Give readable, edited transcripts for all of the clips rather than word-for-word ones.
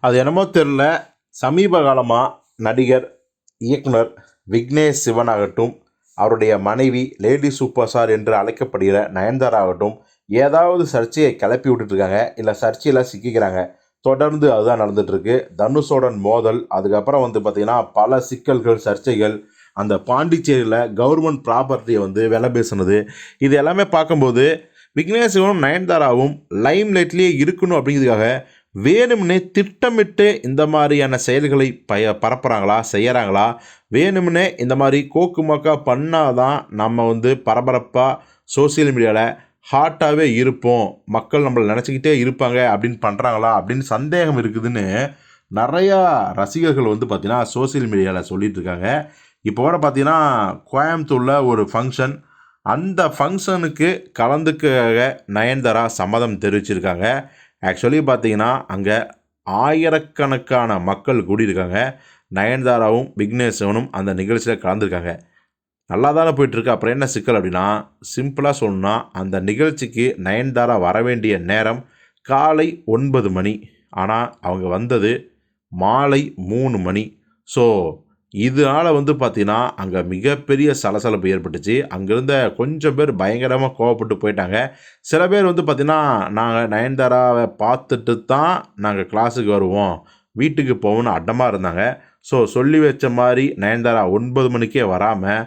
அது என்னமோ தெரில, சமீப காலமாக நடிகர், இயக்குனர் விக்னேஷ் சிவன் ஆகட்டும், அவருடைய மனைவி லேடி சூப்பர் ஸ்டார் என்று அழைக்கப்படுகிற நயன்தாரா ஆகட்டும், ஏதாவது சர்ச்சையை கிளப்பி விட்டுட்ருக்காங்க, இல்லை சர்ச்சையில் சிக்கிக்கிறாங்க. தொடர்ந்து அதுதான் நடந்துகிட்ருக்கு. தனுஷோடன் மோதல், அதுக்கப்புறம் பார்த்திங்கன்னா பல சிக்கல்கள், சர்ச்சைகள், அந்த பாண்டிச்சேரியில் கவர்மெண்ட் ப்ராப்பர்ட்டியை விலை பேசுனது, இது எல்லாமே பார்க்கும்போது விக்னேஷ் சிவனும் நயன்தாராவும் லைம் லைட்லேயே இருக்கணும் அப்படிங்கிறதுக்காக வேணும்னே திட்டமிட்டு இந்த மாதிரியான செயல்களை பரப்புகிறாங்களா, செய்கிறாங்களா? வேணும்னே இந்த மாதிரி கோக்கு மொக்கா பண்ணால் தான் நம்ம பரபரப்பாக சோசியல் மீடியாவில் ஹாட்டாகவே இருப்போம், மக்கள் நம்மளை நினச்சிக்கிட்டே இருப்பாங்க அப்படின்னு பண்ணுறாங்களா அப்படின்னு சந்தேகம் இருக்குதுன்னு நிறையா ரசிகர்கள் பார்த்திங்கன்னா சோசியல் மீடியாவில் சொல்லிகிட்டு இருக்காங்க. இப்போ கூட பார்த்திங்கன்னா கோயம்புத்தூரில் ஒரு ஃபங்க்ஷன், அந்த ஃபங்க்ஷனுக்கு கலந்துக்க நயன்தாரா சம்மதம் தெரிவிச்சிருக்காங்க. ஆக்சுவலி பார்த்தீங்கன்னா அங்கே ஆயிரக்கணக்கான மக்கள் கூடியிருக்காங்க. நயன்தாராவும் விக்னேஷனும் அந்த நிகழ்ச்சியில் கலந்துருக்காங்க. நல்லா தானே போயிட்டுருக்கு, அப்புறம் என்ன சிக்கல் அப்படின்னா, சிம்பிளாக சொல்லணுன்னா அந்த நிகழ்ச்சிக்கு நயன்தாரா வர வேண்டிய நேரம் காலை 9 மணி. ஆனால் அவங்க வந்தது மாலை 3 மணி. ஸோ இதனால் பார்த்தீங்கன்னா அங்கே மிகப்பெரிய சலசலப்பு ஏற்பட்டுச்சு. அங்கேருந்த கொஞ்சம் பேர் பயங்கரமாக கோவப்பட்டு போயிட்டாங்க. சில பேர் பார்த்தீங்கன்னா, நாங்கள் நயன்தாராவை பார்த்துட்டு தான் நாங்கள் கிளாஸுக்கு வருவோம், வீட்டுக்கு போவோம்னு அடமாக இருந்தாங்க. ஸோ சொல்லி வச்ச மாதிரி நயன்தாரா 9 மணிக்கே வராமல்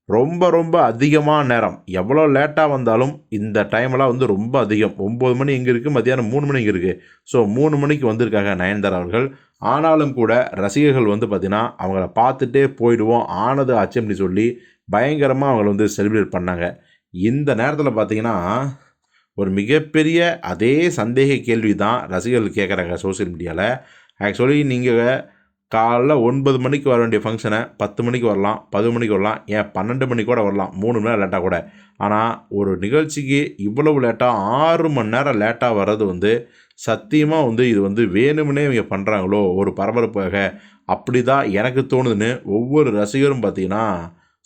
ரொம்ப ரொம்ப அதிகமான நேரம், எவ்வளோ லேட்டாக வந்தாலும் இந்த டைம்லாம் ரொம்ப அதிகம். 9 மணி இங்கே இருக்குது, மத்தியானம் 3 மணி இங்கே இருக்குது. ஸோ 3 மணிக்கு வந்திருக்காங்க நயன்தாரா அவர்கள். ஆனாலும் கூட ரசிகர்கள் பார்த்திங்கன்னா அவங்கள பார்த்துட்டே போயிடுவோம், ஆனது ஆச்சு அப்படின்னு சொல்லி பயங்கரமாக அவங்கள செலிப்ரேட் பண்ணாங்க. இந்த நேரத்தில் பார்த்திங்கன்னா ஒரு மிகப்பெரிய அதே சந்தேக கேள்வி தான் ரசிகர்கள் கேட்குறாங்க சோசியல் மீடியாவில். ஆக்சுவலி நீங்கள் காலைல 9 மணிக்கு வர வேண்டிய ஃபங்க்ஷனை 10 மணிக்கு வரலாம், 10 மணிக்கு வரலாம், ஏன் 12 மணிக்கு கூட வரலாம், 3 மணி நேரம் லேட்டாக கூட. ஆனால் ஒரு நிகழ்ச்சிக்கு இவ்வளவு லேட்டாக 6 மணி நேரம் லேட்டாக வர்றது சத்தியமாக இது வேணும்னே இவங்க பண்ணுறாங்களோ ஒரு பரபரப்பாக, அப்படி தான் எனக்கு தோணுதுன்னு ஒவ்வொரு ரசிகரும் பார்த்திங்கன்னா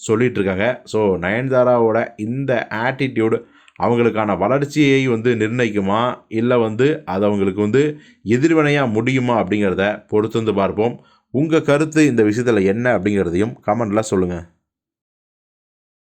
சொல்லிகிட்ருக்காங்க. ஸோ நயன்தாராவோட இந்த ஆட்டிடியூடு அவங்களுக்கான வளர்ச்சியை நிர்ணயிக்குமா, இல்லை அது அவங்களுக்கு எதிர்வினையாக முடியுமா அப்படிங்கிறத பொறுத்து பார்ப்போம். உங்கள் கருத்து இந்த விஷயத்தில் என்ன அப்படிங்கிறதையும் கமெண்டில் சொல்லுங்கள்.